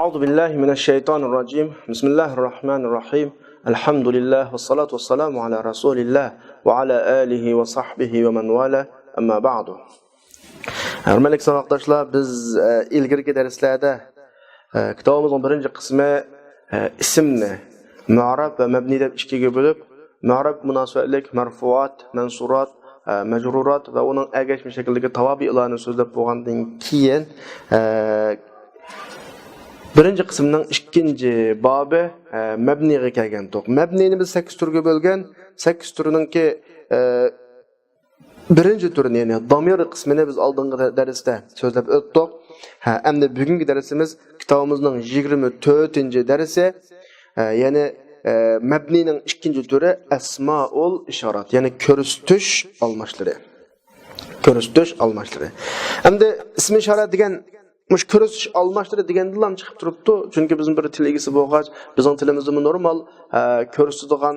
أعوذ بالله من الشيطان الرجيم بسم الله الرحمن الرحيم الحمد لله والصلاة والسلام على رسول الله وعلى آله وصحبه ومن والاه أما بعد. Hörmətli savoqdaşlar, biz ilgirki dərslərdə kitabımızın birinci qismi isimni mu'rab və məbni deb ikiyə bölüb, mu'rab münasibətlik, mərfuat, mənsurat, məcrurat və onun əgəşmiş şəkildəki tavabilərini sözləb bolğandan keyin birinci qismning ikkinchi bobi mabniga kelgandik. Mabnini biz 8 turga bo'lgan, 8 turininki birinchi turini, ya'ni damir qismini biz oldingi darsda so'zlab o'tdik. Endi bugungi darsimiz kitobimizning 24-darsi, ya'ni mabnining ikkinchi turi asmaul ishorat, ya'ni ko'rsatish almashlari. Ko'rsatish almashlari. Endi ism ishorat degan mush ko'rsatish almashlari degandan chiqib turibdi. Chunki bizning bir til egasi bo'lg'ach, bizning tilimizda normal ko'rsatadigan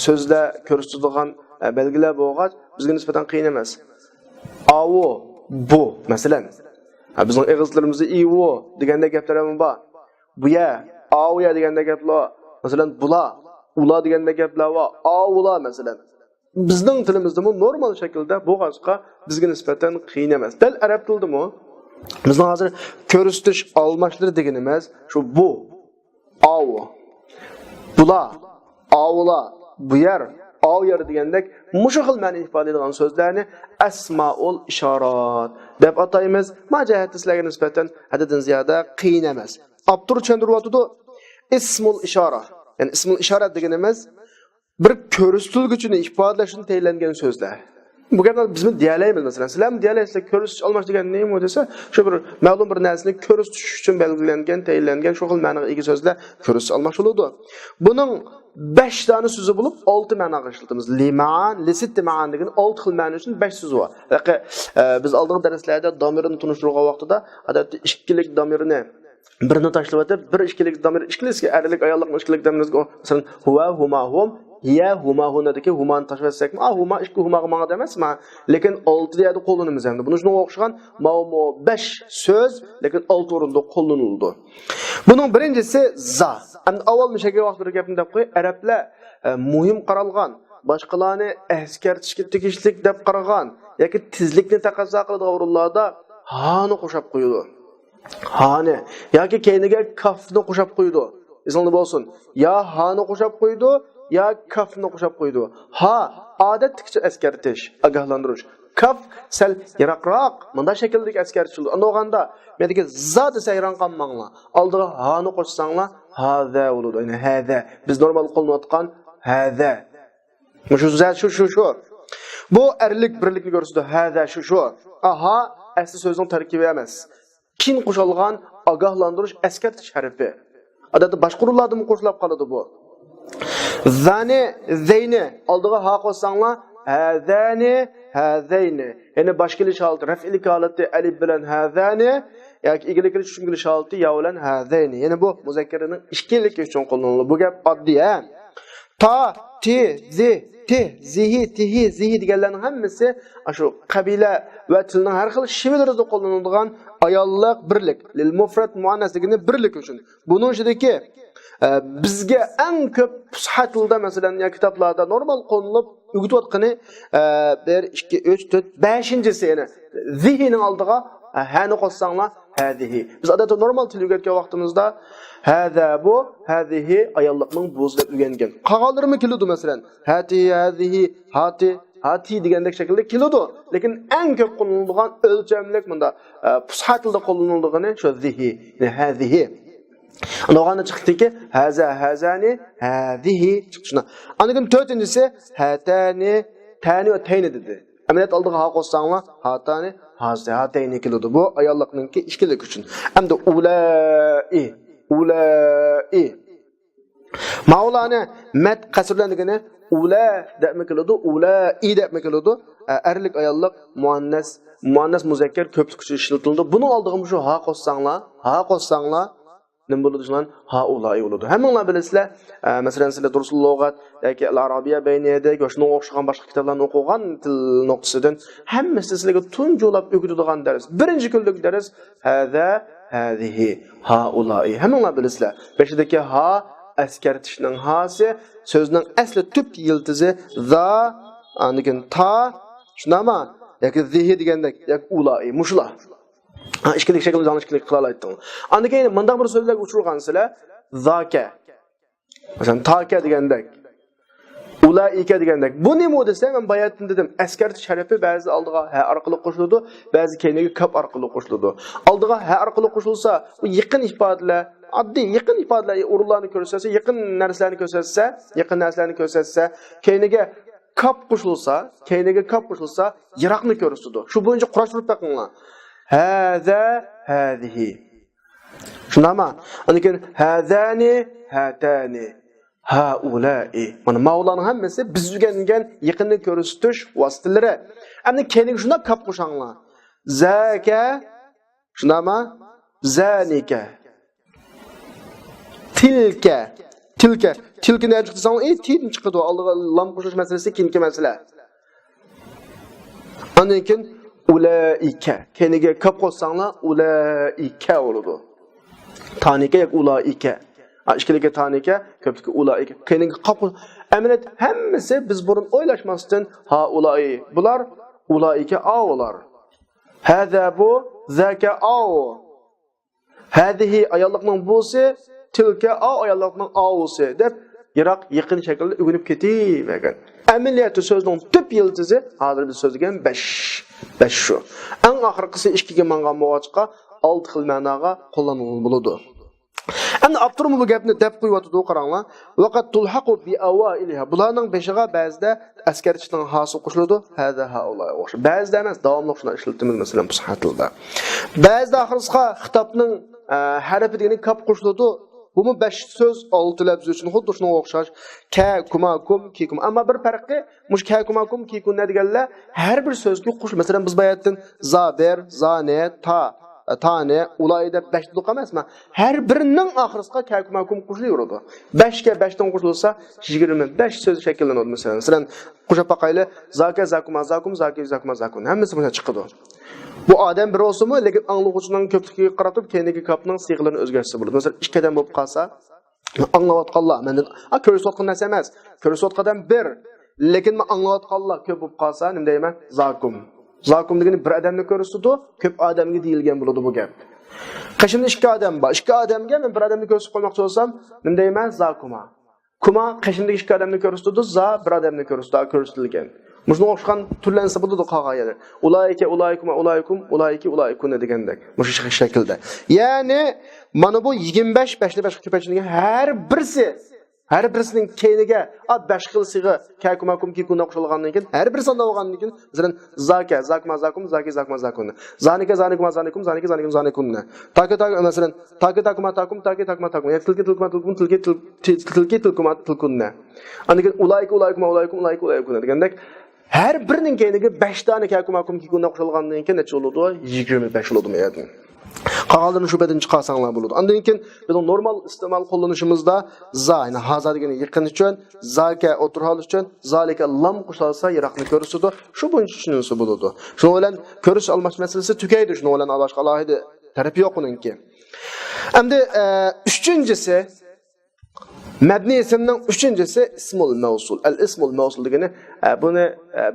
so'zlar, ko'rsatadigan belgilar bo'lg'ach, bizga nisbatan qiyin emas. Avu, bu, masalan, bizning egizlarimizda ivo deganda gaplar ham bor. Bu ya, avuya deganda gaplar, masalan, bula, ula deganda gaplar va avula masalan. Bizning tilimizda normal shaklda bo'lg'achqa bizga nisbatan qiyin emas. Dal arab tilidimi? Bizning hozir ko'rsatish almashlari deganimiz shu bu, avu, bula, avula, bu yer, av yer degandek mushu xil ma'ni ifodalaydigan so'zlarni asmaul ishorat deb ataymiz. Majahat sizlarga nisbatan haddan ziyoda qiyin emas. Abtur tushuntiryapti. Ismul ishora, ya'ni ismul ishorat deganimiz bir ko'rsatilguvchini ifodalashni tayinlangan so'zlar. Bu gapni biz deyalaymiz masalan. Sizlar deyalaysizlar, ko'rsatish almash degan nima desa, shu bir ma'lum bir narsani ko'rsatish uchun belgilangan, tayinlangan shu xil ma'noga ega so'zlar ko'rsatish almash bo'ladi. Buning 5 dona so'zi bo'lib 6 ma'noga ishlatamiz. Liman, lisit ma'an degan 6 xil ma'no uchun 5 so'z bor. Biz oldingi darslarda domirni tunishtirgan vaqtida odatda ikkilik domirni birini tashlab o'tib, bir ikkilik domir, ikkilikka erlik, ayollik, ikkilik domirga masalan huwa, huma, hum, hiya, huma, hunadagi humani tashlab o'tsakmi, huma ikki humaga ma'no emasmi? Lekin 6 deydi qo'llanamiz endi. Buni shunga o'xshagan ma'mo 5 so'z, lekin 6 o'rinda qo'llanildi. Buning birinchisi za. Endi avval mishaga vaqtida gapni deb qo'y, arablar muhim qaralgan, boshqalarni askartishga tegishlik deb qaragan yoki tezlikni taqozo qiladigan o'rinlarda hani qo'shib qo'ydi. Hani yoki keyniga kafni qo'shib qo'ydi. Esingizda bo'lsin. Ya hani qo'shib qo'ydi, ya kafni qo'shib qo'ydi. Ha odatlikcha askartish, ogohlantirish. Kaf sal yiroqroq, bunda shakldagi askarchilik. Unda o'ganda menga zot sayron qolmanglar. Oldiga hani qo'shsanglar, hada bo'ladi. Ya'ni hada. Biz normal qo'llanayotgan hada. Shu zot shu. Bu erlik birlikni ko'rsatadi. Hada shu. Aha, asli so'zning tarkibi emas. Kin qo'shilgan ogohlantirish askartish harfi. Odatda boshquruvlarda qo'shilib qoladi bu. Zani, zeyni oldiga ha qo'shsanglar, hazani, hazayni. Ya'ni boshqilish holati, raf'lik holati alif bilan hazani yoki igilikli tushungilish holati ya bilan hazayni. Ya'ni bu muzakkarining ikkilik uchun qo'llaniladi. Bu gap oddiy. Ta, ti, zi, ti, zihi, tihi, zihi deganlarning hammasi shu qabila va tilning har xil shivlarida qo'llaniladigan ayollik birlik, lil mufrad muannasligini birlik uchun. Buning ichidagi bizga eng ko'p fushhat tilda masalan ya kitoblarda normal qo'llanib o'g'itayotgani 1 2 3 4 5-inchisi yana zihining oldiga hani qo'shsanglar hadihi. Biz odatda normal til o'rgatgan vaqtimizda hada bu, hadihi ayollikning bo'zi deb o'rgangan. Qog'ollarimi keladi masalan. Hati, hadihi, hati, hati degandek shaklda keladi. Lekin eng ko'p qo'llaniladigan o'lchamlik bunda fushhat tilda qo'llaniladigan shu zihi, hadihi. Anog'ani chiqdiki haza, hazani, hadihi chiqishna. Anikin 4-inchisi hatani, tani va tayni dedi. Amaliyat oldiga ha qo'shsanglar, hatani, hazatayni keladi. Bu ayollikningki ikkilik uchun. Endi ulai. Mavlana mat qasrlandigini ula deb keladi, ulai deb keladi. Erlik ayollik muannas muzakkar ko'plik uchun ishlatildi. Buning oldiga shu ha qo'shsanglar nima bo'ladi shundan ha ulai bo'ladi. Hammanglar bilasizlar, masalan sizlar dursul lug'at yoki al-arabiyya bayniyada shunga o'xshagan boshqa kitoblarni o'qigan til nuqtasidan hammasi sizlarga tunjulab o'qitadigan dars. Birinchi kunlik dars hada, hadihi, haulai. Hemen bilisizlar. Beşideki ha eskertişinin hası, sözünün asli tüp yıldızı za, anıkin ta, şunama, yaki zihi degandek, yak ulai, muşla. İşkilik şekilde yanlışlık kılalaydım. Anıkin mındak bir sözler uçurgansılar, zake. Mesela take degandek. Ulaike degandek. Bu nima desa men bayatdan dedim. Askarti sharafi ba'zi oldiga ha orqali qo'shiladi, ba'zi keyingi kap orqali qo'shiladi. Oldiga ha orqali qo'shilsa, bu yaqin ifodalar, oddiy yaqin ifodalar o'rinlarni ko'rsatsa, yaqin narsalarni ko'rsatsa, keyinga kap qo'shilsa, yiroqni ko'rsatadi. Shu bo'yicha qurashtirib baqinglar. Hada hadihi. Shunama. Lekin hadani hatani. Haulai. Mana Mavlanın hammasi biz o'rgangan yaqinni ko'rsatish vositalari. Endi keyin shuna kap qo'shanglar. Zaka, shunama, zanika. Tilka. Tilka ne chiqdi desang, tin chiqadi. Oldiga lam qo'shish masalasi keyingi masala. Undan keyin ulaika. Keyinga kap qo'shsanglar, ulaika bo'ladi. Tanika yak ulaika. İşkilikə tanika, köptükə ulaika. Keyingi qapı. Əminət, həmmisi biz burun oylaşmasdan ha ulai. Bunlar ulaika ağlar. Həzə bu, zəkə ağ. Hədihi ayallıqның busi, tilkə ağ ayallıqның ağusi. Dep, yiroq yaqin şəkildə ügünüb ketib. Əməliyyatı sözünün tüp yıldızı, hazır biz sözlügən 5 şu. Ən axırqısı işkiga manğan muvaçqa 6 xil mənağa kullanılmalıdır. Endi Abdurrahim bu gapni deb qo'yibdi, qaranglar. Vaqat tulhaqu bi awailiha. Bularning beshiga ba'zida askarchining hasi qo'shiladi. Hada haula. Ba'zida emas, davomli shuni ishlatamiz, masalan, bu sahatilda. Ba'zida oxirisiga xitobning harfi degani kap qo'shiladi. Bu 5 so'z 6 lafz uchun xuddi shunga o'xshash. Ka, kuma, kum, kikum. Ammo bir farqi, mush ka, kuma, kum, kikun deganlar har bir so'zga qo'sh. Masalan, biz bayatdan zaber, zane, ta tane, ulayda 5 luq emasmi? Her birinin axırısqa kalkumakum qo'shilaveradi. 5 ga 5dan qo'shilsa 25 so'z shakllanadi masalan. Masalan, qo'shib baqayli zaka zakuma zakum zaki zakuma zakun. Hammasi bunga chiqadi. Bu odam bir bo'lsa-mu, lekin anglovchining ko'pligiga qaratib, keyingi kapning siyg'alarini o'zgartirsa bo'ladi. Masalan, ikkidan bo'lib qolsa, anglayotganlar, men ko'rsatgan narsa emas. Ko'rsatgandan bir, lekin men anglayotganlar ko'p bo'lib qolsa, nima deyman? Zakum. Zakum degani bir odamni ko'rsatdi, ko'p odamga deyilgan bo'ladi bu gap. Qashimda 2 odam bor. 2 odamga men bir odamni ko'rsatib qo'ymoqchi bo'lsam, nima deyman? Zakuma. Kuma qashimda 2 odamni ko'rsatdi, za bir odamni ko'rsatilgan. Mushunga o'xshagan turlansa bo'ladi qog'oyada. Ulaika, ulaykuma, ulaykum, ulayki, ulaykun degandek. Mush shaklda. Ya'ni mana bu 25 ko'payishning har birisining keyniga 5 xil sig'i kalkumakum kikuna qo'shilgandan keyin har bir sonda bo'lgandan keyin masalan zaka zakma zakum zaki zakma zakun zanika zanikuma zanikum zaniki zanikum zanikun taka masalan taka takuma takum taki takma takum tilki tilkuma tilkum tilki tilkuma tilkunna andan ulayka ulaykuma ulaykum ulayku ulaykuna degandek har birining keyniga 5 dona kalkumakum kikuna qo'shilgandan keyin necha bo'ladi? 25 bo'ladi meyadi. Qağallarını şübheden çıkarsanlar buludu. Ondan keyin bizim normal istemal kullanışımızda za, yani haza degeni yaqin üçün, zaka oturhal üçün, zalika lam qo'shilsa yiroqni ko'rsatadi. Shu bo'yicha tushunilsa buludu. Shuni bilan ko'rish almash masalasi tugaydi. Shuni bilan boshqa alohida tarafi yo'q uningki. Endi uchinchisi Mabni isimning uchinchisi ismul mavsul. Al-ismul mavsul degani buni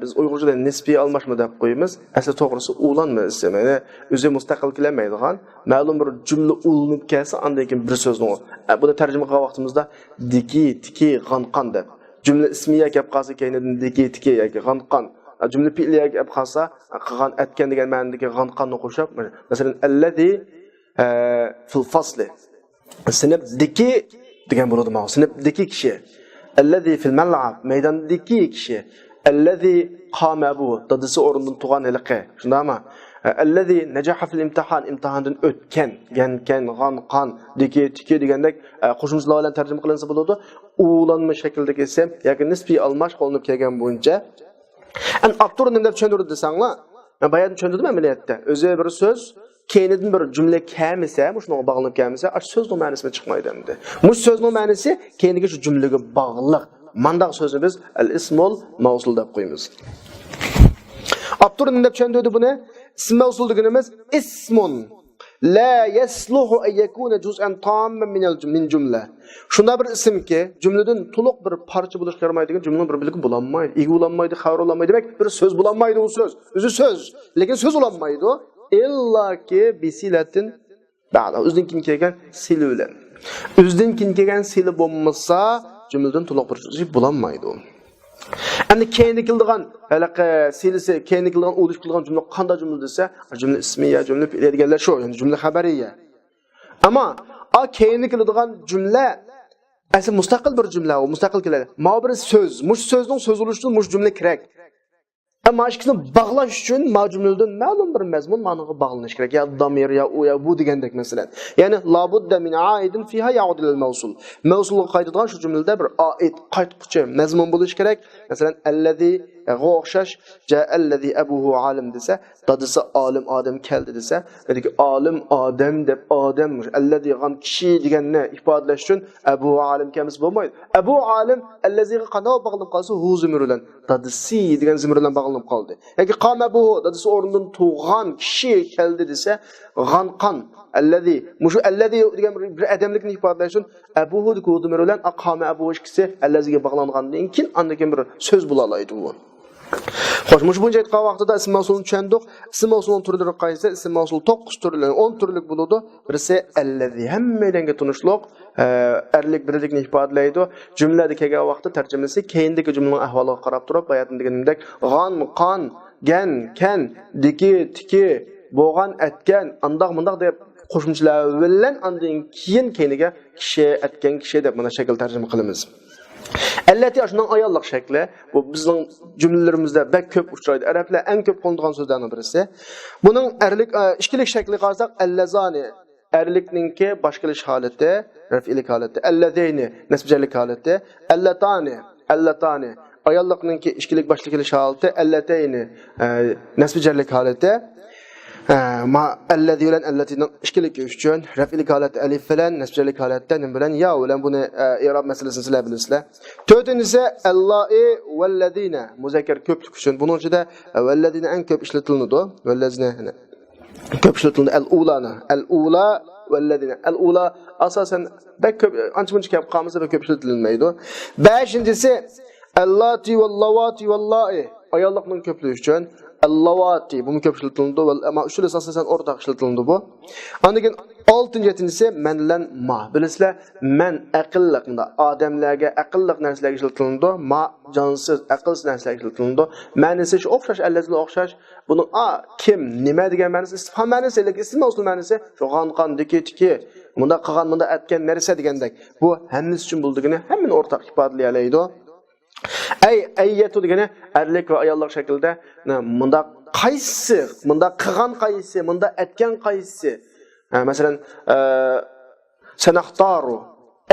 biz Uyg'urchada nisbiy almashma deb qo'yamiz. Asli to'g'risi ulanma ismi. Ya'ni o'zi mustaqil kelmaydigan, ma'lum bir jumla ulanib kelsa, undan keyin bir so'zni buni tarjima qilgan vaqtimizda diki, tiki, g'anqan deb. Jumla ismiya kelib qolsa, keyindan diki, tiki yoki g'anqan. Jumla fi'liya kelib qolsa, qilgan atgan degan ma'nodagi g'anqanni qo'shib, masalan, allazi fil fasli. Sinib diki degan bo'ladi ma. Sinfdagi kishi. Allazi fil mal'ab, maydondagi kishi. Allazi qama bu, dadisi o'rnidan turgan hilqi. Shundami? Allazi najaha fil imtihan, imtihondan o'tgan, gankan, g'anqan, diki, tiki degandek qo'shimchalar bilan tarjima qilinsa bo'ladi. Ulanma shaklidagi ism yoki nisbiy almash qo'llanib kelgan bo'yicha. An avtor nima deb tushuntirdi desanglar, men bayon tushuntirdim amaliyotda. O'zi bir so'z keynidan bir jumla kelmasa, shunga bog'lanib kelmasa, so'zning ma'nosi chiqmaydi endi. Bu so'zning ma'nosi keyingi shu jumlaga bog'liq. Mandaq so'zni biz al-ismul mavsul deb qo'yamiz. Abdur nima deb tushuntirdi buni? Ism mavsul deganimiz ismun la yasluhu an yakuna juz'an tamman min jumla. Şunda bir isim ki cümleden to'liq bir parça buluş çıkarmaydigan cümlenin bir birligi bulanmaydı. İgi bulanmaydı, xabar bulanmaydı demek bir söz bulanmaydı o söz. Özü söz. Lekin söz bulanmaydı. İlla ki bisilatin ba'da özden kim kelgan sili bilen. Özden kim kelgan sili bo'lmasa cümleden to'liq bir söz bulanmaydı. Endi keyingi qildigan halaqa silisi keyingi qildigan o'lish qilgan jumla qanday jumla desa, jumla ismiya, jumla fi'liya deganlar shu, ya'ni jumla xabariya. Ammo a keyingi qildigan jumla asli mustaqil bir jumla, u mustaqil keladi. Ma bir so'z, mush so'zning so'z bo'lishi uchun mush jumla kerak. Ammo ishni bog'lash uchun ma jumladan ma'lum bir mazmun ma'noga bog'lanish kerak. Ya damir ya u ya bu degandek masalan. Ya'ni la budda min aidin fiha ya'ud lil mawsul. Mawsulga qaytadigan shu jumlada bir aid qaytquchi mazmun bo'lishi kerak. Masalan allazi o'xshash ja allazi abuhu alim desa, dadisi olim odam keldi desa, yoki olim odam deb odam allazi g'am kishi deganni ifodalash uchun abu alim kemis bo'lmaydi. Abu alim allaziga qanday bog'lanib qolsa hu zimir bilan dadisi degan zimir bilan bog'lanib qoldi. Yoki qama bu dadisi o'rnidan tug'an kishi keldi desa, g'anqan allazi mushu allazi degan bir adamlikni ifodalash uchun abuhu degan zimir bilan aqama abu ikkisi allaziga bog'langandan keyin andan bir so'z bo'la oladi bu. Xo'sh, mush buncha aytgan vaqtida ism mavsulni tushundik. Ism mavsulning turlari qaysi? Ism mavsul 9 turli, 10 turlik bo'ladi. Birisi allazi hammalarga tunishliq, erlik birlikni ifodalaydi. Jumlada kelgan vaqtda tarjimasi keyindagi jumlaning ahvoliga qarab turib, bayatni deganimdek g'an, qon, gan, kan, diki, tiki, bo'lgan, atgan, andoq mundoq deb qo'shimchalar bilan andan keyin keyiniga kishi, atgan kishi deb mana shakl tarjima qilamiz. Allati ashundan ayollik shakli bu bizning jumlalarimizda bek ko'p uchraydi. Arablar eng ko'p qo'llanadigan so'zlarning birisi. Buning erlik ikkilik shakli qarasak allazani erlikninki boshqalish holati, raf'ilik holati, allazayni nasbjarlik holati, allatani ayollikninki ikkilik boshqalish holati, allatayni nasbjarlik holati. Ma allazi bilan allatining ikkilik uchun raf'ilik holat alif bilan nasbjarlik holatda nim bilan ya bilan buni i'rob masalasini sizlar bilasizlar. To'rtinchisi allai vallazina muzakkar ko'plik uchun buning ichida vallazina eng ko'p ishlatiladi. Vallazina ko'p ishlatiladi. Al-ula vallazina. Al-ula asosan bak ko'p ancha-muncha gap qolmasa ko'p ishlatilmaydi. Beshinchisi allati vallawati vallahi ayollikning ko'pligi uchun Allawati bu ko'p ishlatiladi va ushul asosan o'rtaq ishlatiladi bu. Andan 6-yetinchisi manlan ma. Bilasizlar, man aqlliqda odamlarga aqlliq narsalarga ishlatiladi, ma jonsiz aqlsiz narsalarga ishlatiladi. Ma'nosi shu o'xshash, allazlar o'xshash. Buni kim, nima degan ma'nosi istifhom ma'nosi, lekin ism mavsul ma'nosi shu g'anqon diki, bunda qilgan, bunda aytgan narsa degandek. Bu hammasi uchun bo'ldigini hammani o'rtaq ifodalaydi. Ayyatu degani erlik va ayollik shaklda bunda qaysi, bunda qilgan qaysi, bunda aytgan qaysi. Masalan, sanaqtaru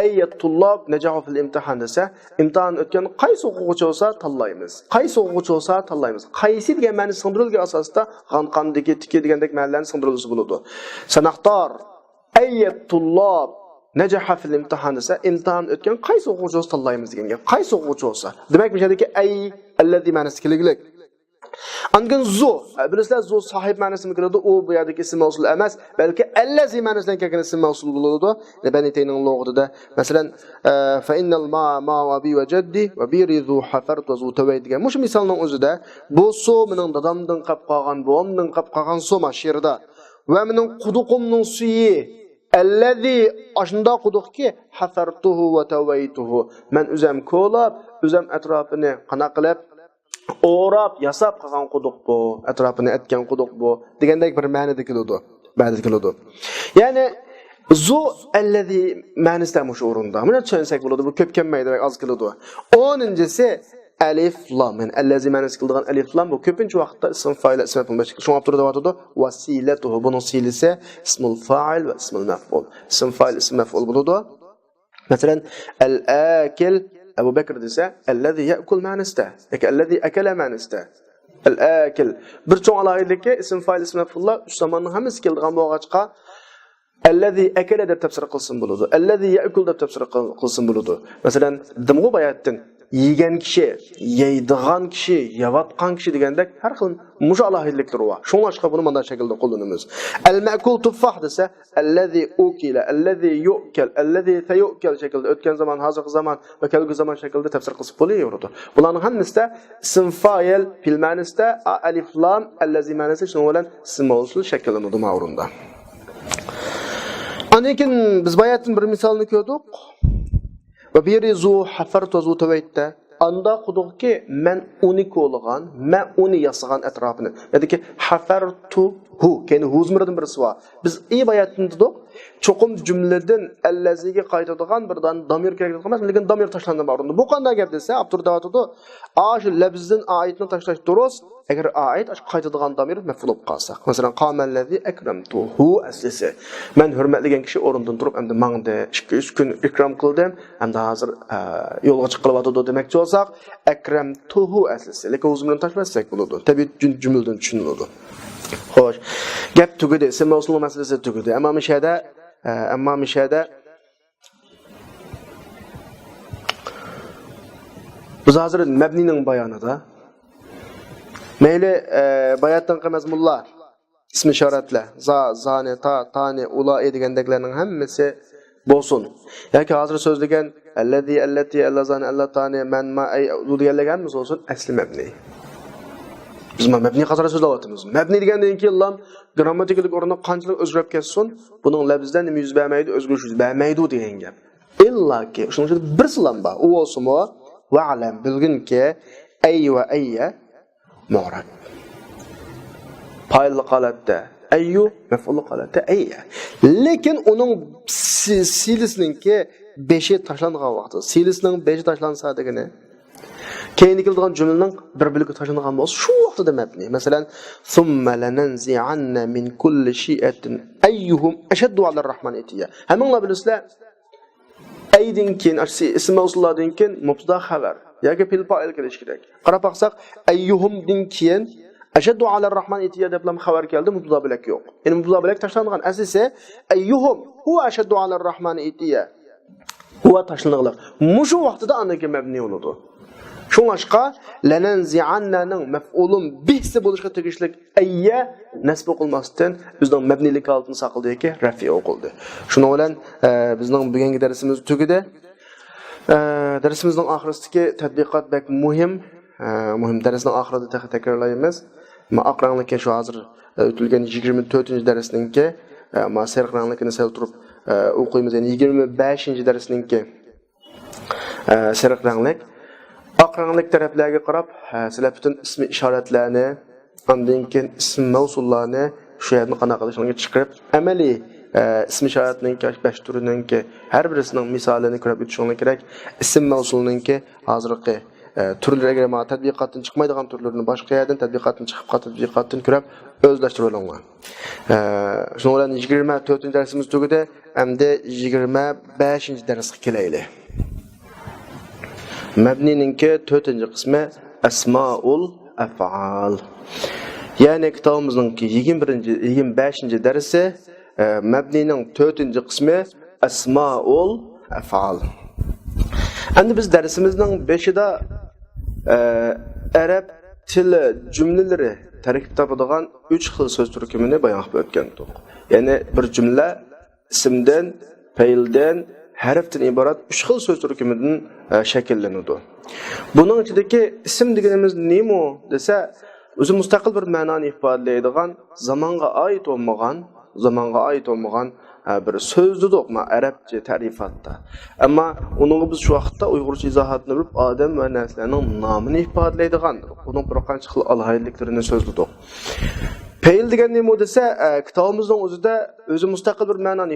ayyatullab najahu fil imtihan desa, imtihon o'tgan qaysi o'quvchi bo'lsa tanlaymiz. Qaysi o'quvchi bo'lsa tanlaymiz. Qaysi degan ma'no singdirilgan asosda qanqandagi tiki degandek ma'nolarni singdirilsa bo'ladi. Sanaqtar ayyatullab najaha fil imtihan desa, imtihon o'tgan qaysi o'quvchi bo'lsa tanlaymiz degan gap. Qaysi o'quvchi bo'lsa. Demak, bu yerdagi ay allazi ma'nosi keliglik. Angan zu, bilasizlar zu sahib ma'nosini kiradi, u bu yerdagi ism mavsul emas, balki allazi ma'nosidan kelgan ism mavsul bo'ladi. Banitayning lug'atida, masalan, fa innal ma wa bi wa jaddi wa bi rizu hafart wa zu taway degan. Mush misolning o'zida bu su mening dadamdan qolib qolgan, buvamdan qolib qolgan su mashirda va mening quduqimning suyi allazi ashunda quduqki hafartuhu va tawaytuhu. Men o'zim ko'lab, o'zim atrofini qana qilib o'rab, yasab qolgan quduq bu, atrofini etgan quduq bu degandek bir ma'noda keladi. Ba'da keladi. Ya'ni zu allazi ma'nosida mush o'rinda. Buni tushunsak bo'ladi, bu ko'p kelmaydi, az keladi. 10-inchisi alif lam. Yani allazi ma'nosi qildigan alif lam bu ko'pincha vaqtda ism fa'il ism maf'ul mashkil. Shunga turda deyotdi. Wasilatuhu buning silisi ismul fa'il va ismul maf'ul. Ism fa'il ism maf'ul bo'ladi. Masalan, al-akil Abu Bakr desa, allazi ya'kul ma'nosida. Yoki allazi akala ma'nosida. Al-akil. Bir cho'ng alohidlikka ism fa'il ism maf'ullar uch zamonning hammasi keldigan bo'lg'achqa allazi akala deb tafsir qilsin bo'ladi. Allazi ya'kul deb tafsir qilsin bo'ladi. Masalan, dimg'u bayatdan yegan kishi, yeydigan kishi, yavatgan kishi degandek har xil mush alohidliklar bor. Shunga buni mana shaklda qo'llanamiz. Al-ma'kul tuffah desa, allazi ukila, allazi yu'kal, allazi sayu'kal shaklda o'tgan zaman, hozirgi zaman va kelgusi zaman shaklda tafsir qilib bo'laveradi. Bularning hammasida ism fa'il fil ma'nosida alif lam allazi ma'nosida shunga bilan ism mavsul shakllanadi ma'runda. Lekin biz bayatın bir misalını ko'rdik. Va biri zu hafart va zu tavaytda anda quduq ki men uni ko'lgan, men uni yasagan atrofini. Ya'ni hafartu hu, keyin huzmirdan birisi var. Biz iyi bayatını dedik. Çoqum cümleden allaziga qaytadigan birdan damir kerak emas, lekin damir tashlandi ma'runda. Bu qanday gap desa, Abdurdavatda shu labzdan oyatni tashlash durust. Agar oyat qaytadigan damir maf'ul bo'lib qolsa. Masalan, qamallazi akramtuhu aslisi. Men hurmatlagan kishi o'rnidan turib, endi mangda 2-3 kun ikrom qildim, endi hozir yo'lga chiqyapti demoqchi bo'lsak, akramtuhu aslisi. Lekin o'zimdan tashlasak bo'ladi. Tabiiy jumladan tushuniladi. Xo'sh. Gap tugadi, ism mavsul masalasi tugadi. Ammo mishada biz hozir mabnining bayonida mayli bayatdan qamazmullah ism ishoratlar za, zani, ta, tani, ula degandeklarning hammasi bo'lsin. Yoki hozir so'zlagan allazi, allati, allazani, allatani, man, ma, ay deganlarimiz bo'lsin asli mabni. Biz mabni qazara so'zlayapmiz. Mabni degandan keyin lam grammatikalik o'rnida qanchalik o'zgarib ketsin, buning labzdan nima yuz bermaydi, o'zgarish yuz bermaydi degan gap. Illaki shuning uchun bir silam bor. U bo'lsa-mu va alam bilginki ay va ayya mu'rab. Fa'il holatda ayyu maf'ul holatda ayya. Lekin uning silisninki 5 tashlangan vaqti. Silisning 5 tashlansa degani keyin keladigan jumlaning bir bölüge taşıngan bo'lsa, shu vaqtida mabni. Masalan, summa lananzi'anna min kulli shi'atin ayyuhum ashaddu 'ala ar-rahman itiya. Hamma bilasizlar, aydin keyin ism mavsullardan keyin mubtada xabar yoki fil fa'il kelish kerak. Qarab baqsak, ayyuhum din keyin ashaddu 'ala ar-rahman itiya deb lam xabar keldi, mubtada bilak yo'q. Endi mubtada bilak tashlangan asisi ayyuhum huwa ashaddu 'ala ar-rahman itiya. Huwa tashlangan. Mushu vaqtida anaki mabni bo'ladi. Şuңашqa lananzi'annaning maf'ulun bihsi bo'lishga tegishli ayya nasb qilmasdan bizning mabnilik altini saqladi yoki rafi o'qildi. Shuning bilan bizning bugungi darsimiz tugadi. Darsimizning oxiridagi tadbiqot bak muhim darsning oxirida takrorlaymiz. Ma aqranlikka shu hozir o'tilgan 24-darsninki ma serqranlikni sal turib o'qiymiz. Yani 25-darsninki serqranlik aqranlik taraflarga qarab, sizlar butun ismi ishoratlarni, undan keyin ism mavsullarni shu yerni qanaqa qilishingga chiqib, amaliy ism ishoratning 5 turininki har birisining misolini ko'rib o'tishingiz kerak. Ism mavsulninki hozirgi turlarga ma tadbiqotdan chiqmaydigan turlarini boshqa yerdan tadbiqotdan chiqib tadbiqotdan ko'rib o'zlashtirib olingan. Shuning bilan 24-darsimiz tugadi, endi 25-darsga kelaylik. Mabnininki 4-qismi asmaul af'al. Yani kitabımızningki 25-darsi mabnining 4-qismi asmaul af'al. Endi biz darsimizning 5-ida arab tili jumlalari tarkib topadigan 3 xil so'z turkumini bayon qilib o'tgandik. Ya'ni bir jumla ismdan, fe'ildan, harfdan iborat 3 xil so'z turkumidan shakllanadi. Buning ichidagi ism deganimiz nima desa, o'zi mustaqil bir ma'noni ifodalaydigan, zamonga oid bo'lmagan bir so'zdir arabcha ta'rifatda. Ammo uning biz shu vaqtda uyg'urcha izohatini bilib, odam va narsalarning nomini ifodalaydigan, uning bir qancha xil alohidliklarini so'zladik. Fe'il degan nima desa, kitobimizning o'zida o'zi mustaqil bir ma'noni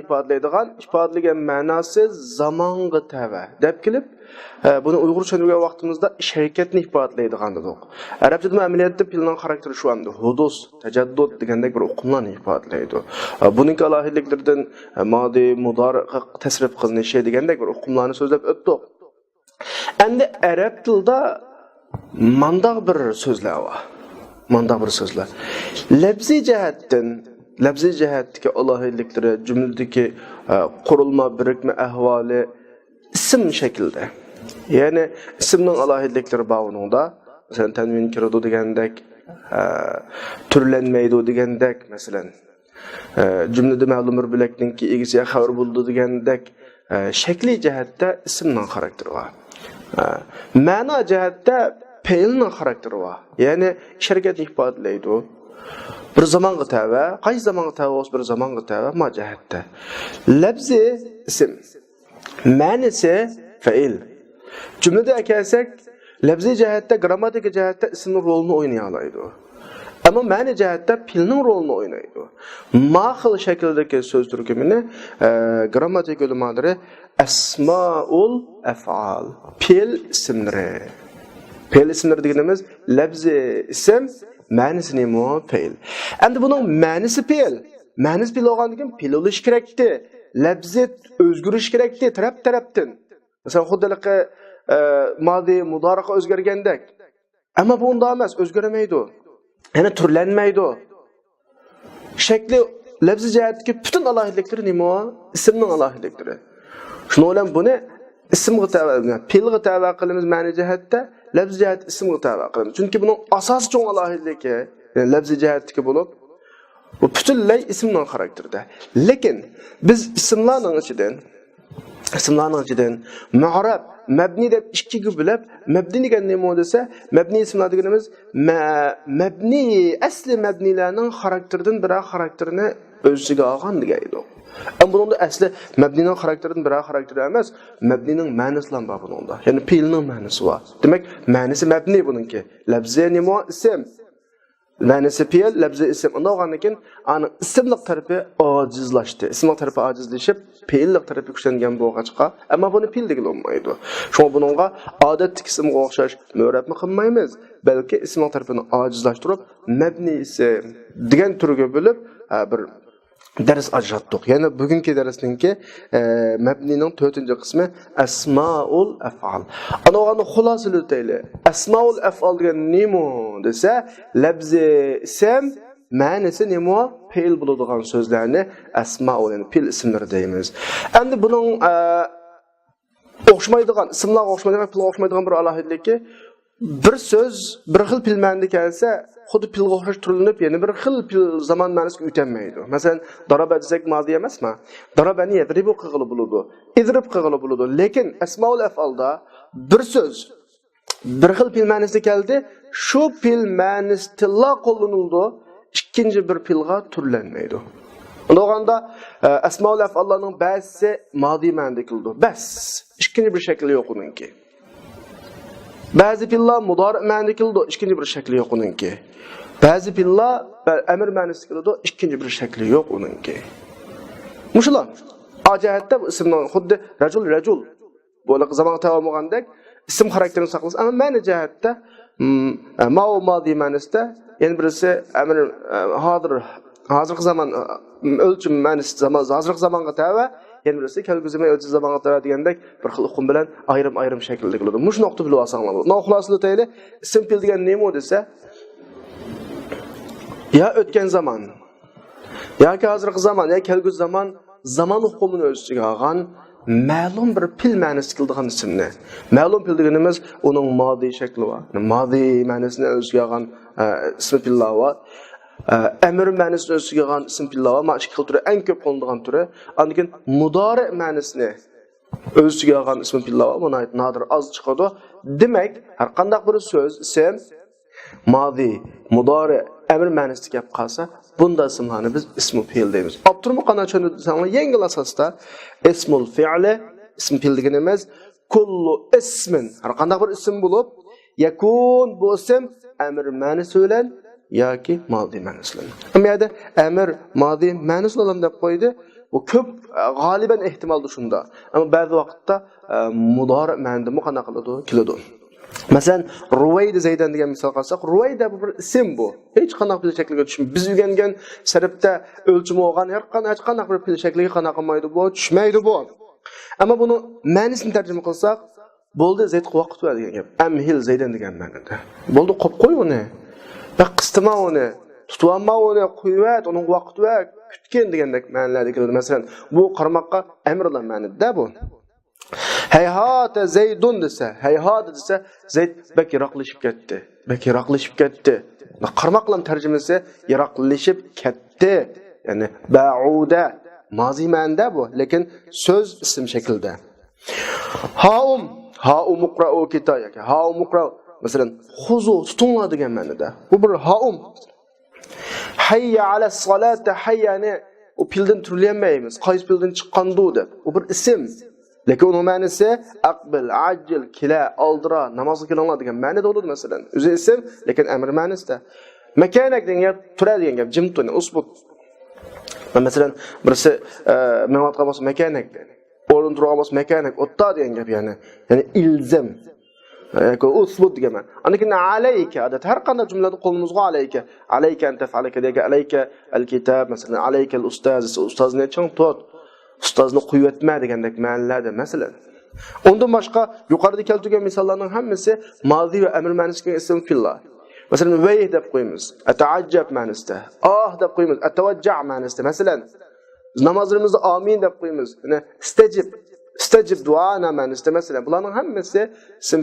ifodalagan ma'nosi zamonga tava deb kelib, buni uyg'urcha degan vaqtimizda harakatni ifodalaydigan dedik. Arabchada amaliyotda fe'lning xarakteri shu hamda hudus, tajaddud degandek bir uqumlarni ifodalaydi. Buning alohidliklaridan modi, mudori, tasrif qilinishi degandek bir uqumlarni so'zlab o'tdik. Endi arab tilida mandaq bir so'zlar bor. Mandaq bir so'zlar. Labzi jihatdagi alohidliklari, jumladagi qurilma, birikma ahvoli ism shaklida. Yani isimning alohidliklari bor uningda. Masalan, tanvin kiradi degandek, turlanmaydi degandek, masalan, jumlada ma'lum bir bilakninki egasiga xabar bo'ldi degandek, shakli jihatda ismning xarakteri bor. Ma'no jihatda fe'lning xarakteri bor. Ya'ni harakatni ifodalaydi. Bir zamanga tava, qaysi zamanga tava bo'lsa bir zamanga tava ma jihatda. Lafzi ism, ma'nisi fe'il. Cümlede ekersek, lafzi jihatda, grammatik jihatda ismning rolini o'ynay oladi. Ama ma'ni jihatda fe'lning rolini o'ynaydi. Ma xil shakldagi so'z turkumini grammatik ulamolari asmaul af'al, fe'l ismlari. Fe'l ismlari deganimiz lafzi ism, ma'nisi nima? Fe'l. Endi buning ma'nisi fe'l. Ma'nisi fe'l bo'lgandan keyin fe'l bo'lish kerakdi. Lafzi o'zgarish kerakdi taraf-tarafdan. Masalan, xuddalaqi madi mudariqa o'zgargandek. Ammo bu unda emas, o'zgarmaydi. Ya'ni turlanmaydi. Shakli lafzi jihatdagi butun alohidliklari nima? Ismning alohidliklari. Shuning bilan buni ismga tava, fe'lga tava qilamiz ma'ni jihatda, lafzi jihat ismga tava qilamiz. Chunki buning asosiy cho'ng alohidligi, ya'ni lafzi jihatdagi bo'lib, bu butunlay ismning xarakterida. Lekin biz ismlarning ichidan mu'rab, mabni deb ikkiga bo'lib, mabni degan nima desa, mabni ismlar deganimiz mabni asli mabnilarning xarakteridan biri xarakterini o'ziga olgan degaydi. Ama bunun da asli mabnining xarakteridan biri xarakteri emas, mabnining ma'nosi ham bor bunda. Ya'ni fe'lning ma'nosi bor. Demak, ma'nosi mabni buningki. Lafzi nima? Ism. Ma'nosi fe'l, lafzi ism. Unda olgandan keyin ani ismlik tarafi ojizlashdi. Ismlik tarafi ojizlashib, fe'llik tarafi kuchlangan bo'lg'achqa, ammo buni fe'l degan olmaydi. Shunga buningga odatdagi ismga o'xshash mu'rabni qilmaymiz, balki ismlik tarafini ojizlashtirib, mabni ism degan turga bo'lib bir ders ajratdik. Yani bugünkü dersinki mabnining 4-qismi asmaul af'al. Ana o'g'ani xulosalı o'tayli. Asmaul af'al degan nima desa, lafzi ism, ma'nisi nima? Fe'l bo'ladigan so'zlarni asmaul, yani fe'l ismlari deymiz. Endi buning o'xshamaydigan, ismlarga o'xshamaydigan, fe'lga o'xshamaydigan bir alohidligi, bir so'z bir xil fe'l ma'nida kelsa, xuddi fe'lga o'xshash turlanib, yana bir xil fe'l zamon ma'nosiga o'tmaydi. Masalan, daraba desak ma'zi emasmi? Darabani yadribu qilib bo'ladi. Idrib qilib bo'ladi. Lekin asmaul af'alda bir so'z bir xil fe'l ma'nosida keldi, shu fe'l ma'nosida qo'llanildi, ikkinchi bir fe'lga turlanmaydi. O'g'anda asmaul af'allarning ba'zisi ma'zi ma'noda keldi. Bas, ikkinchi bir shakli yo'q uningki. Ba'zi fe'llar mudori ma'noda keldi, ikkinchi bir shakli yo'q uningki. Ba'zi fe'llar amr ma'nosida keldi, ikkinchi bir shakli yo'q uningki. Mushular ajihatda bu ismning xuddi rajul bo'laq zaman tamomlagandek ism xarakterini saqlash, ammo ma'ni jihatda ma'lumoti ma'nosida, yana birisi amr hozirgi zaman o'lchim ma'nosida hozirgi zamonga tava, yana birisi kelgusi o'lchim zamonga tava degandek bir xil uqum bilan ayrim shaklda keladi. Mush nuqta bilib olsanglar. Xulosalı o'tayli, ism fe'l degan nima desa, ya o'tgan zaman, yoki hozirgi zaman, ya kelgusi zaman uqumini o'z ichiga olgan ma'lum bir fe'l ma'nosida keladigan ismni. Ma'lum fe'l deganimiz uning modi shakli bor. Modi ma'nosini o'z ichiga olgan ism fe'llar bor. Amr ma'nosini o'z ichiga olgan ism fe'llar bor. Mana ikki turi eng ko'p qo'llanadigan turi. Undan keyin mudori ma'nosini o'z ichiga olgan ism fe'llar bor. Buni nadir oz chiqadi. Demak, har qanday bir so'z, ism, modi, mudori, amr ma'nosida kelib qolsa, bunda ismlarni biz ismul fe'l deymiz. Abturmu qana tushunsanlar, yengil asosda ismul fe'li, ism fe'l deganimiz kullu ismin, har qanday bir ism bo'lib, yakun bu ism amr ma'nosi bilan yoki modi ma'nosi bilan. Ammo amr, modi ma'nosi bilan deb qo'ydi. Bu ko'p g'oliban ehtimolda shunda. Ammo ba'zi vaqtda mudori ma'noda muqana qiladi, keladi. Masalan, Ruwayda Zaydan degan misol qilsak, Ruwayda bu bir ism bu. Hech qanday fe'l shakliga tushmaydi. Biz o'rgangan sarfda o'lchimi olgan hech qanday bir fe'l shakliga qanaqa qilmaydi bu, tushmaydi bu. Ammo buni ma'nosini tarjima qilsak, bo'ldi Zayd vaqt va degan gap. Amhil Zaydan degan ma'noda. Bo'ldi qo'yib qo'y uni. Va qistima uni, tutma uni, qo'yvat, uning vaqti va kutgan degandek ma'nolarda keladi. Masalan, bu qarmoqqa amrlar ma'noda bu. Heyhate Zeydun dese, heyhate dese Zeyd bek yiroqlashib ketdi. Bek yiroqlashib ketdi. Qarmoqlam tarjimasi yiroqlashib ketdi. Ya'ni ba'uda mazi ma'noda bu, lekin so'z ism shaklida. Haum iqra'u kitoyaka. Haum iqra'u masalan xuzu tutinglar degan ma'noda. Bu bir haum. Hayya ala salati hayyani o pildan turlayolmaymiz. Qaysi pildan chiqqandu deb. Bu bir ism. Lekin onun ma'nosi aqbil, ajil, kila, oldira, namozga kelinglar degan ma'noda bo'ladi masalan. O'zi ism, lekin amr ma'nosida. Makanak degan gap turadi degan gap, jim turadi, usbut. Masalan, birisi menotga bo'lsa makanak dedi. O'rin turgan bo'lsa makanak, o'tta degan gap yani. Ya'ni ilzam. Yoki usbut degan ma'no. Anikin alayka adat har qanday jumlada qo'limizga alayka. Alayka anta fa'alaka degan alayka al-kitab, masalan alayka al-ustaz, ustozni chang tot. Ustozni qo'yib etma degandek ma'nolarda masalan. Undan boshqa yuqorida keltirgan misollarning hammasi mazi va amr ma'nosida ism fillah. Masalan vayh deb qo'yamiz, ata'ajjab ma'nosida, deb qo'yamiz, atawajja' ma'nosida. Masalan namozimizda amin deb qo'yamiz. Ya'ni istajib duana ma'nosida masalan. Bularning hammasi ism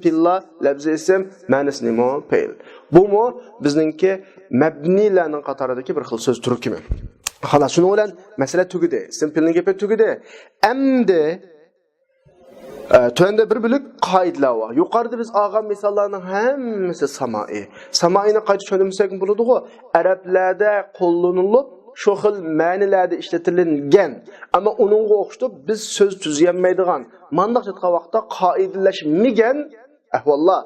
fillah, lafzi ism ma'nosini mo'pil. Bu mo bizningki mabnilarning qatoridagi bir xil so'z turkumi. Xolos, shuni bilan masala tugidi. Simpilning gapi tugidi. Endi to'yanda bir bilik qoidalar bor. Yuqorida biz olgan misollarning hammasi samoi. Samoini qayta tushunsak bo'ladi-ku. Arablarda qo'llanilib, shu xil ma'nolarda ishlatilgan, ammo uningga o'xshatib biz so'z tuzganmaydigan, mandaq jetgan vaqtda qoidalashmagan ahvollar.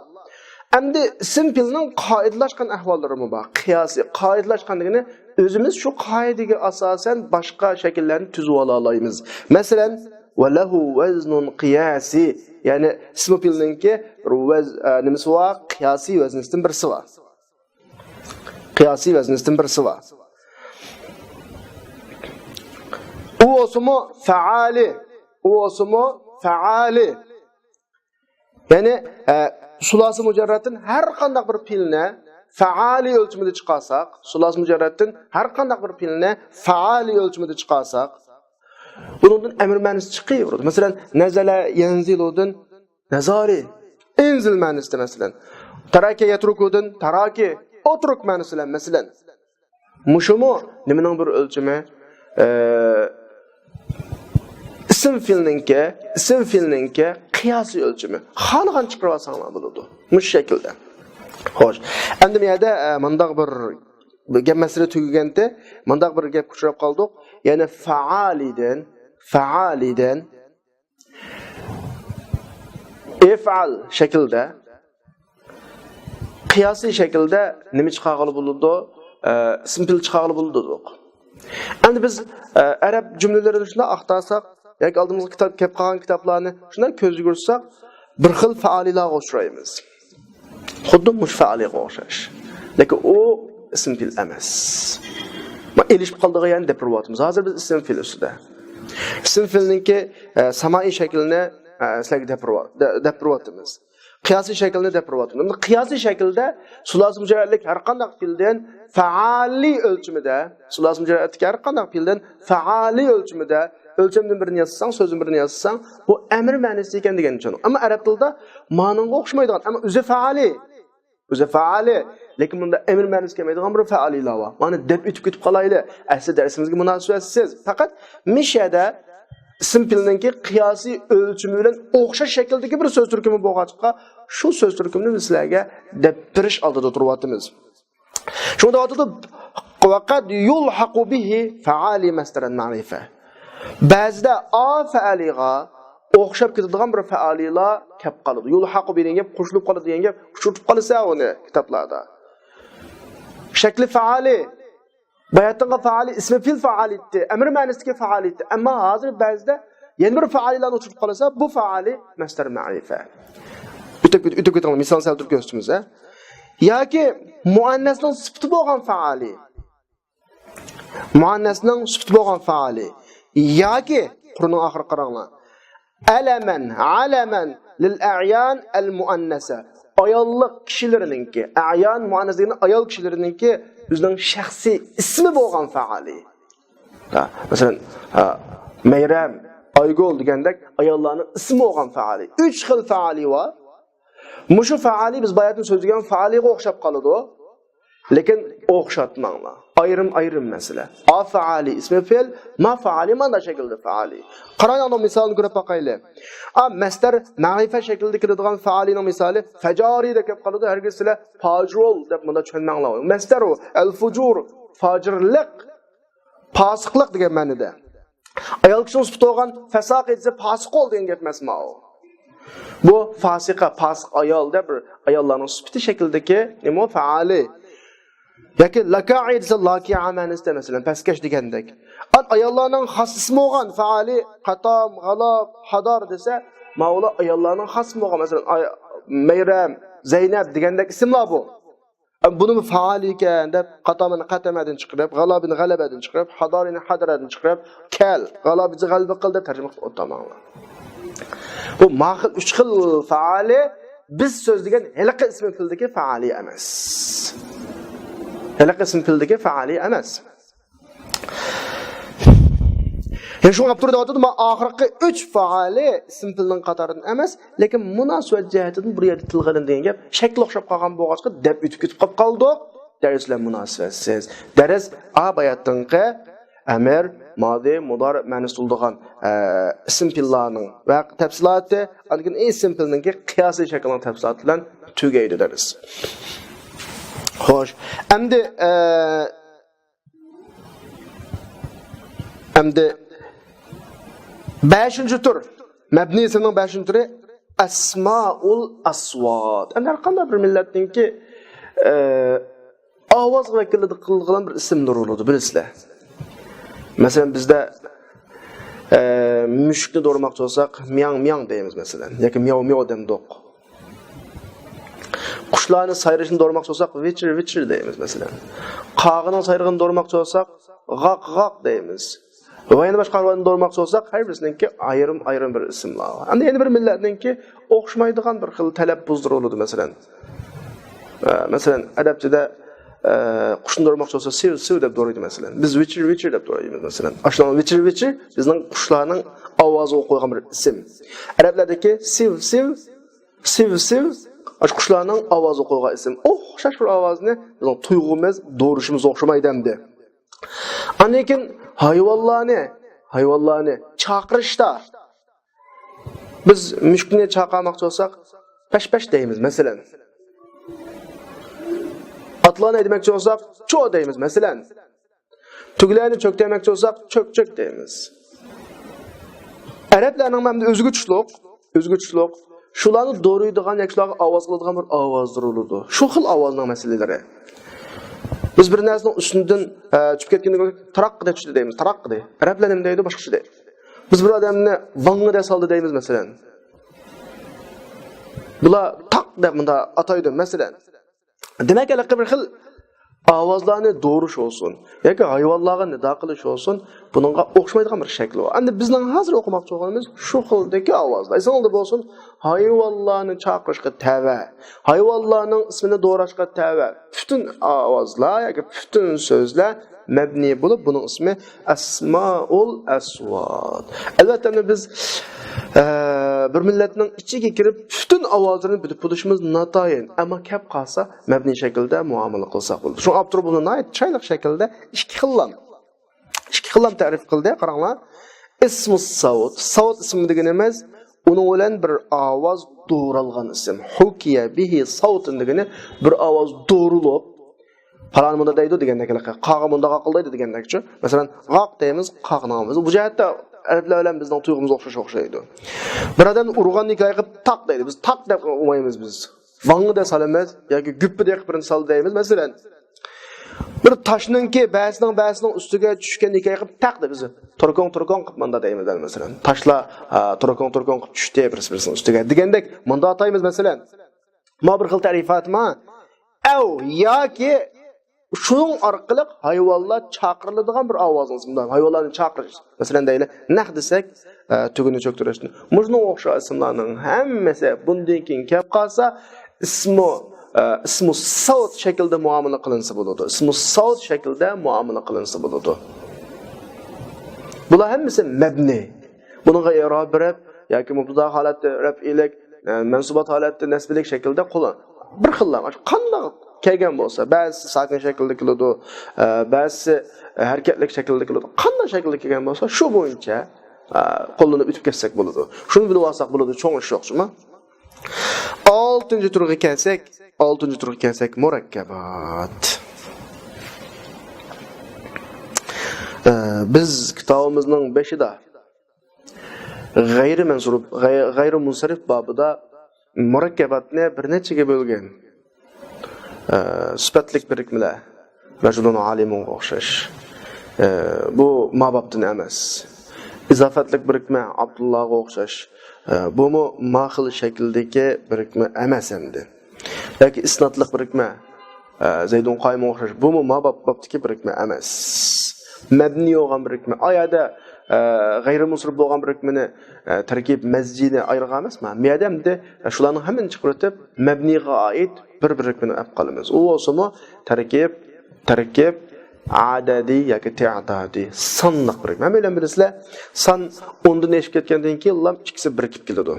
Endi simpilning qoidalashgan ahvollari bor. Qiyosiy qoidalashgan degani özümüz şu qoidaga asosan boshqa shakllarni tuzib ola olamiz. Masalan, walahu waznun qiyasi, ya'ni simpilninki nimasi bor? Qiyosiy vaznisidan birisi bor. Qiyosiy vaznisidan birisi bor. U osmo faali. Ya'ni sulasi mujarratın her qanday bir pilni faali ölçümünde çıkarsak, sulasi mujarratın her qanday bir pilni faali ölçümünde çıkarsak, bunun emir ma'nosi chiqadi. Masalan, nazala yanziludun nazari, inzil ma'nosida masalan. Taraka yatrukudun taraki, otruk ma'nosida masalan. Mushumu nimaning bir ölçümü? İsim filninki qiyosiy ölçümü. Xalqan chiqarib olsanglar bo'ladi. Mush shaklda. Xo'sh. Endi bu yerda mundaq bir gap masala tugaganda, mundaq bir gap uchrab qoldik. Ya'ni faalidan if'al shaklda qiyosiy shaklda nima chiqarib bo'ladi? Ism fil chiqarib bo'ladi. Endi biz arab jumlalarini shuna aqtarsak, yoki oldimizga kitob kelib qolgan kitoblarni shuna ko'z yugursak, bir xil faalilarga uchraymiz. Xuddi mush faaliga o'xshash. Lekin u ism fil emas. Ma elishib qoldigan yani deb turibmiz. Hozir biz ism fil ustida. Ism filninki samai shaklini sizlarga deb turibmiz. Qiyosiy shaklni deb turibmiz. Qiyosiy shaklda sulasi mujarratlik har qanday fildan faali o'lchimida, sulasi mujarratlik har qanday fildan faali o'lchimida ölçümden birini yazsan, sözün birini yazsan, bu emir ma'nosi ekan degan uchun. Ammo arab tilida ma'noga o'xshamaydigan, ammo o'zi faali, lekin bunda emir ma'nosi kelmaydigan bir faalilar bor. Mana deb o'tib ketib qolayli. Asli darsimizga munosibatsiz. Faqat mishada ism filninki qiyosiy o'lchimi bilan o'xshash shakldagi bir so'z turkumi bo'lgancha, shu so'z turkumini sizlarga deb berish oldida turyapmiz. Shunda o'tib vaqad yulhaqu bihi faali masdaran ma'rifa. Ba'zida a faaliga o'xshab ketadigan bir faalilar kelib qoladi. Yulhaqu degan gap qo'shilib qoladi degan gap tushirib qolsa uni kitoblarda. Shakli faali, bayatga faali, ismi fil faalitdi, amr ma'nosidagi faalitdi. Ammo hozir ba'zida yana bir faalilarni tushirib qolsa, bu faali masdar ma'rifa. O'tib ketgan misol keltirib ko'rsatamiz. Yoki muannasning sifati bo'lgan faali. Muannasning sifati bo'lgan faali. Yoki Qur'onning oxiri qaranglar. Alaman lil a'yan al muannasa. Ayollik kishilarininki, a'yan muannas degani ayol kishilarininki o'zining shaxsiy ismi bo'lgan faali. Masalan, Mayram, Aygol degandek ayollarning ismi olgan faali. 3 xil faali var. Muşu faali biz bayatın sözlügen faaliga o'xshab qoladi. Lekin o'xshatmanglar. Ayrım mesele. A faali ismi fe'l, ma faali mana şekilde faali. Qarang ana misolni ko'rib baqaylik. A masdar ma'rifa shaklida kiradigan faalining misoli fajari deb kelib qoladi. Hargiz sizlar fajrul deb bunda tushunmanglar. Masdar u al-fujur, fajirlik, fasiqlik degan ma'noda. Ayol kishining sifati olgan fasaq etsa fasiq ol degan gap emasmi u? Bu fasiqa, fasiq ayol deb bir ayollarning sifati shaklidagi nima faali. Yoki laka'i desa laki'a ma'nosida masalan pastkash degandek. Ayollarning xos ismi olgan faali qatom, g'alob, hadar desa, mavla ayollarning xos ismi olgan masalan Mayram, Zaynab degandek ismlar bu. Buni faali ekan deb qatomini qatamadan chiqarib, g'alobini g'alabadan chiqarib, hadarini hadaradan chiqarib, kal, g'alobini g'alba qildi tarjima qilib o'tamoqlar. Bu ma'qul 3 xil faali biz so'zlagan halaqa ismi fildagi faali emas. Halaqa ismi fildagi faali emas. Şu abturda o'tadi, men oxirgi 3 faali ism filning qatoridan emas, lekin munosabat jihatidan bir yerda tilg'ilin degan gap shakl o'xshab qolgan bo'lg'achqa deb o'tib ketib qoldik. Darslar munosabatsiz. Dars a bayatdanqa amr, modi, mudor ma'nosi bo'lgan ism fillarning va tafsiloti, lekin ism filning qiyosiy shaklning tafsiloti bilan tugaydi dars. Xo'sh, endi 5-chi tur. Mabni ismning 5-chi turi asmaul aswat. Endi har qanday bir millatningki ovoz vakilligi qilgan bir ismdir bo'ladi, bilasizlar. Masalan bizda mushukni do'rmoqchi bo'lsak, miyang miyang deymiz masalan, yoki miyav miyav demdoq. Qushlarning sayrishini do'rmoqchi bo'lsak, vichir vichir deymiz masalan. Qog'ining sayrig'ini do'rmoqchi bo'lsak, g'aq g'aq deymiz. Va yana boshqa hayvonni do'rmoqchi bo'lsak, har birisininki ayrim bir ismlar bor. Endi yana bir millatninki o'xshamaydigan bir xil talaffuzlar bo'ladi masalan. Masalan, arabchada qushni do'rmoqchi bo'lsa, siv siv deb do'raydi masalan. Biz vichir vichir deb do'raymiz masalan. Ashuna vichir vichir bizning qushlarning ovoziga qo'ygan bir ism. Arablardagi siv siv siv siv qushlarning ovoziga qo'ygan ism. O'xshash bir ovozni bizning tuyg'umiz, do'rishimiz o'xshamaydi endi. Lekin hayvonlarni chaqirishda biz mushukni chaqirmoqchi bo'lsak, pash-pash deymiz masalan. Atlarni aytmoqchi bo'lsak, cho deymiz masalan. Tuglarni cho'ktirmoqchi bo'lsak, cho'k-cho'k deymiz. Arablarning ham o'zguchliq, shularni do'raydigan yokilarga ovoz qiladigan bir ovozdir bo'ladi. Shu xil ovozning masalalari. Biz bir narsaning ustidan tushib ketganda taraqq deb tushdi deymiz, taraqq deydi. Arablar nima deydi, boshqacha deydi. Biz bir odamni vangga deb soldi deymiz masalan. Bular taq deb bunda ataydi masalan. Demak, aql bir xil ovozlarni do'rish olsun yoki hayvonlarga nido qilish olsun, buningga o'xshamaydigan bir shakli bor. Endi bizning hozir o'qimoqchi bo'lganimiz shu xildagi ovozlar. Esingizda bo'lsin, hayvonlarni chaqirishga tava, hayvonlarning ismini do'rashga tava. Bütün ovozlar yoki bütün so'zlar mabni bo'lib, buning ismi asmaul aswat. Albatta biz bir millatning ichiga kirib bütün ovozlarini bilib bo'lishimiz notayin, ammo kap qolsa mabni shaklda muomala qilsak bo'ladi. Shu abtur buni chayliq shaklda ikki xillam ta'rif qildi. Qaranglar. Ismus savt. Savt ismi deganimiz uning bilan bir ovoz do'ralgan ism. Hukiya bihi savtun degani bir ovoz do'rilib falan bunda deydi degandek, qog'i bunda qaqildaydi degandekchi. Masalan, g'aq deymiz, qaqnamiz. Bu jihatda arablar bilan bizning tuyg'umiz o'xshaydi. Bir odam urg'anni qilib taq deydi. Biz taq deb o'ylaymiz biz. Vang'i da salamiz yoki guppi deb birini sal deymiz. Masalan, bir toshninki ba'sining ustiga tushgan qilib taq deb biz turkon qilib manda deymiz masalan. Toshlar turkon qilib tushdi birisining ustiga degandek manda ataymiz masalan. Ma bir xil ta'rifatma Ev yoki şunun orqali hayvonlar chaqiriladigan bir ovozimiz bunda. Hayvonlarni chaqirish. Masalan deyli, naq desak, tugini cho'ktirishni. Mujno o'xshash ismlarning hammasi bundan keyin kelib qolsa, ismu savt shaklda muomala qilinsa bo'ladi. Ismu savt shaklda muomala qilinsa bo'ladi. Bular hammasi mabni. Bununla i'rob berib yoki mubtada holatda raf'ilik, mansubat holatda nasbilik shaklda qo'llan. Bir xillar. Qanday kelgan bo'lsa, ba'zi sakin shaklda keladi, ba'zi harakatlik shaklda keladi. Qanday shaklda kelgan bo'lsa, shu bo'yicha qo'llanib o'tib ketsak bo'ladi. Shuni bilib olsak bo'ladi, cho'ng ish yo'qmi? 6-turga kelsak, murakkabat. Biz kitobimizning 5-ida g'ayri munsarif babida murakkabatni bir nechaga bo'lgan. Sifatlik birikmalar. Majnun alimun o'xshash. Bu mababdan emas. İzofatlik birikma Abdullohga o'xshash. Bu mahil shakldagi birikma emas endi. Yoki isnotlik birikma Zaydun Qaymga o'xshash. Bu mababdagi birikma emas. Mabni bo'lgan birikma. Oyada g'ayri musrif bo'lgan birikmani tarkib masjidni ayirgan emasmi? Bu yerda shularning hammasini chiqarib mabniga oid bir birikmani olib qolamiz. U bo'lsa-mu tarkib adadi yoki ta'dadi sonliq birikma. Mana bilasizlar, son 10 dan eshib ketgandan keyin ular ikkisi birikib keladi.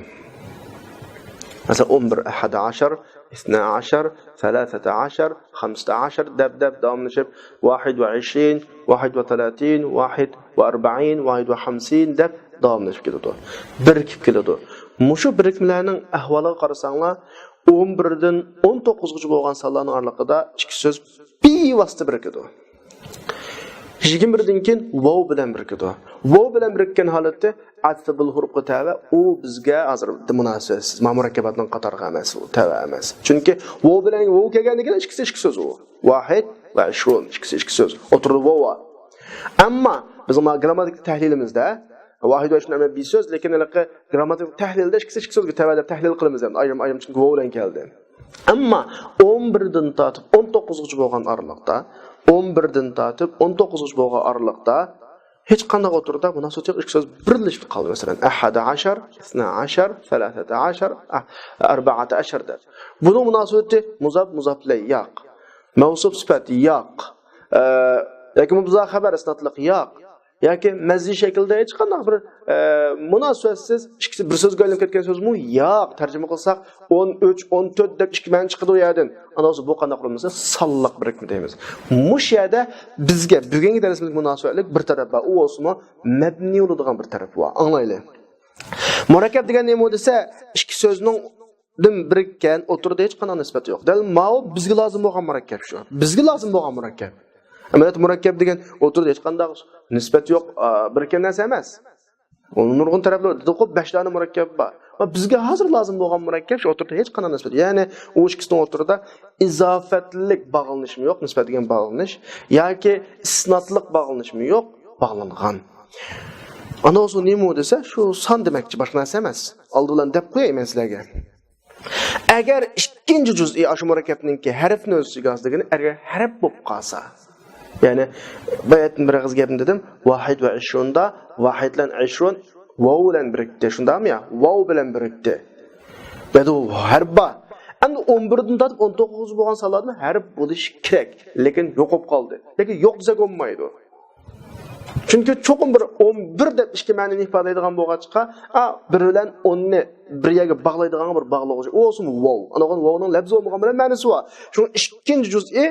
Masalan 11, 11, 12, 13, 15 deb davomlashib 21, 31, 41, 51 deb davomlashib keladi. Birikib keladi. Mushu birikmalarning ahvoliga qarasanglar 11 dan 19 gacha bo'lgan sonlarning oralig'ida ikki so'z bevosita birikadi. 21 dan keyin vav bilan birikadi. Vav bilan birikkan holatda atful hurufga tava u bizga hozir munosabatsiz murakkabatning qatoriga emas, u tava emas. Chunki vav bilan vav kelgandan ikkisi so'z u. Vahid va 20 ikkisi so'z. O'tirdi vav. Ammo bizning grammatik tahlilimizda vahid va 20 bir so'z, lekin grammatik tahlilda ikkisi so'zga tava deb tahlil qilamiz ham. Ayrim chunki vav bilan keldi. Ammo 11 dan tortib 19 gacha bo'lgan aralıqda 11 dan tortib 19 gacha bo'lgan aralıqda hech qanday o'tirda munosabat yo'q, ikki so'z birlashib qoldi. Masalan 11, 12, 13, 14 deb. Buning munosabati muzaf bilan yo'q. Mavsuf sifat yo'q. Yoki mubtada xabar isnotliq yo'q. Yoki mazzi shaklda hech qanday bir munosabatsiz ikkisi bir so'zga aylanib ketgan so'zmi? Yo'q. Tarjima qilsak 13, 14 deb ikki ma'no chiqadi u yerdan. Ana o'zi bu qanday qurilmasa sonliq birikma deymiz. Mush yerda bizga bugungi darsimizning munosabatlik bir taraf bor. U o'smi mabni bo'ladigan bir taraf bor. Anglaylik. Murakkab degan nima desa, ikki so'zning dim birikkan o'tirda hech qanday nisbat yo'q. Dal ma'u bizga lozim bo'lgan murakkab shu. Bizga lozim bo'lgan murakkab. Amaliyot murakkab degan o'tirda hech qanday nisbat yo'q, birikkan narsa emas. Onun nurg'un taraflar dedi-ku 5 tane murakkab bor. Ama bizga hozir lozim bo'lgan murakkab shu o'tirda hech qanday nisbat. Ya'ni u ikkisining o'tirda izofatlik bog'lanishmi yo'q, nisbat degan bog'lanish yoki isnotlik bog'lanishmi yo'q, bog'langan. Ana o'zi nima desa, shu son demakchi, boshqa narsa emas. Oldi bilan deb qo'yayman sizlarga. Agar ikkinchi juz'iy shu murakkabningki harfni o'ziga ozligini agar harf bo'lib qolsa, ya'ni bayatning bir og'iz gapim dedim, vahid va 20 da vahid bilan 20 vav bilan birikdi. Shundami ya? Vav bilan birikdi. Bu harf bor. Endi 11 dan tortib 19 bo'lgan sonlarni harf bo'lishi kerak, lekin yo'qib qoldi. Lekin yo'q desa bo'lmaydi. Chunki cho'qim bir 11 deb ikki ma'noni ifodalaydigan bo'lg'achqa, 1 bilan 10 ni bir yerga bog'laydigan bir bog'lovchi. U o'smi vav. Anaqa vavning lafzi bo'lmagan bilan ma'nosi bor. Shuning ikkinchi juz'i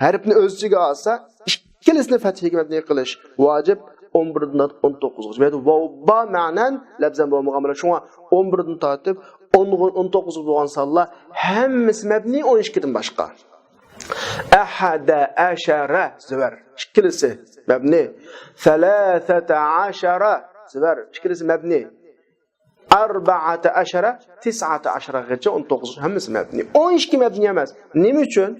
harfni o'z ichiga olsa, ikkilisini fathiga mabni qilish vojib. 11 dan 19 gacha. Vav ba ma'nan lafzan bo'lmagan bilan shunga 11 dan tortib 19 bo'lgan sonlar hammasi mabni 12 dan boshqa. Ahada ashara zivar ikkilisi mabni. 13 zivar ikkilisi mabni. 14 19 gacha 19 hammasi mabni. 12 mabni emas. Nima uchun?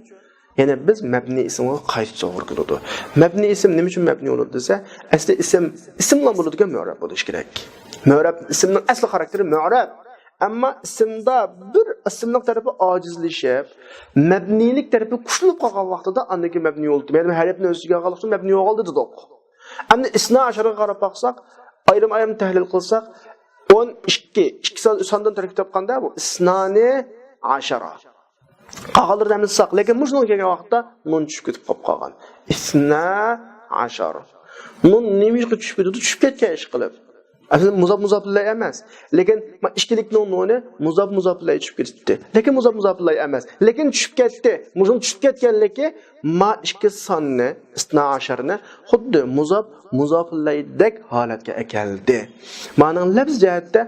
Yani biz mabni ismga qayta to'g'ri keladi. Mabni ism nima uchun mabni bo'ladi desa, asli ismlar bo'ladigan mu'rab bo'lish kerak. Mu'rab ismning asli xarakteri mu'rab. Ammo ismda bir ismning tarafi ojizlashib, mabnilik tarafi kuchlanib qolgan vaqtida andagi mabni bo'ldi. Yani harfni o'ziga olib qo'yib mabni yo'qoldi dedik. Endi isna asharaga qarab baqsak, ayrim tahlil qilsak, 12 sondan tarkib topganda bu isnani ashara. Qog'allarda hamilsak, lekin mushunga kelgan vaqtda nun tushib ketib qolgan. Isna ashar. Nun nima tushib ketdi? Tushib ketgan ish qilib. Aslında muzab bilan emas. Lekin ishkilikning o'rni muzab bilan tushib ketdi. Lekin muzab bilan emas. Lekin tushib ketdi. Muzab tushib ketganligi ma ikki sonni isna-asharni xuddi muzab bilandek holatga keldi. Ma'ning lafz jihatda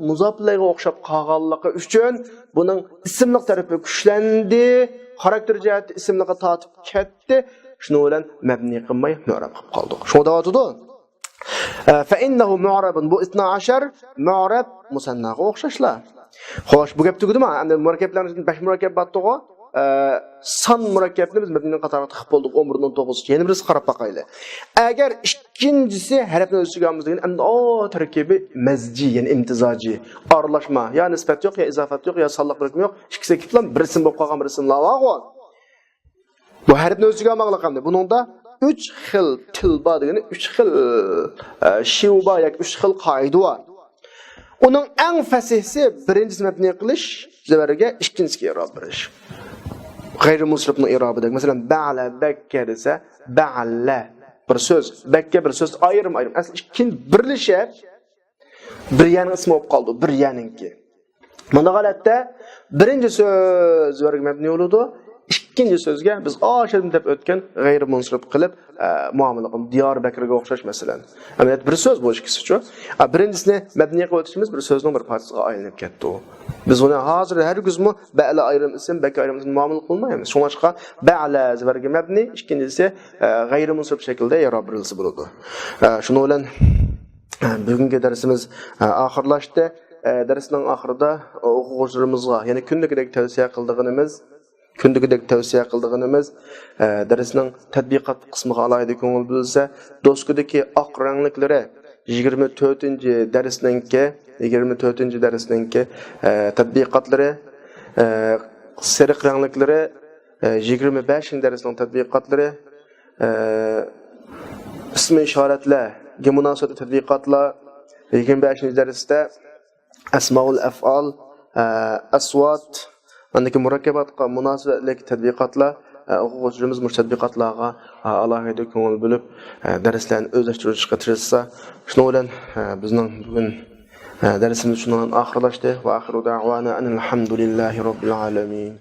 muzab bilan o'xshab qolganligi uchun buning ismlik tarafi kuchlandi, xarakter jihati ismlikka tortib ketdi. Shuni bilan mabni qilmay mu'rab qilib qoldik. Shunda o'tdi. فإنه معرب bu 12 معرب musannaga o'xshashlar. Xo'sh, bu gap tugdimi? Endi murakkablarning 5 murakkab bor-ku. Son murakkabni biz mabnining qatoriga tiqib bo'ldik 11-19. Yana birisi qarab baqayli. Agar ikkinchisi harfni o'z ichiga olamiz degan endi tarkibi mazji, ya'ni imtizoji, aralashma, ya nisbat yo'q, ya izofat yo'q, ya sonliq birikma yo'q. Ikkisi kiflan birisi bo'lib qolgan birisi lavoq. Bu harfni o'z ichiga olmoqlik qanday? Buningda 3 xil tilba degani 3 xil shivba yoki 3 xil qoida bor. Uning eng fasihsi birinchisi mabni qilish, zabariga ikkinchisiga i'rob berish. G'ayri musrifning i'robida, masalan, ba'la bakka desa, ba'alla bir so'z, bakka bir so'z ayrim. Asli ikkin birlashib bir yaning ismi bo'lib qoldi, bir yaninki. Mana holatda birinchi so'z zabariga mabni bo'ladi. İkinci sözge biz aşadım deb o'tgan g'ayri munsirib qilib muomala qilib Diyarbakirga o'xshash masalan. Amaliyat bir so'z bu ikkisi-chi. Birinchisini mabni qilib o'tishimiz bir so'zning bir parchasiga aylanib ketdi. Biz uni hozir har guzmi ba'la ayrim ism, baka ayrim ism muomala qilmaymiz. Shunga ba'la zabarga mabni, ikkinchisi g'ayri munsirib shaklda i'rob berilsa bo'ladi. Shuni bilan bugungi darsimiz oxirlashdi. Darsning oxirida o'quvchilarimizga, ya'ni kundagidek tavsiya qildiğimiz dersning tadbiqot qismiga alohida ko'ngil bo'lsa, doskudagi oq rangliklari 24-darsninki tadbiqotlari, sariq rangliklari 25-darsning tadbiqotlari, ismi ishoratlarga munosib tadbiqotlar 25-darsda asmaul af'al, aswat Andaki murakkabatga munosabatlik tadbiqotlar o'quvchilarimiz tadbiqotlarga alohida ko'ngil bo'lib darslarni o'zlashtirishga tirishsa, shuning bilan bizning bugun darsimiz shundan oxirlashdi va oxiru da'vana alhamdulillahi robbil alamin.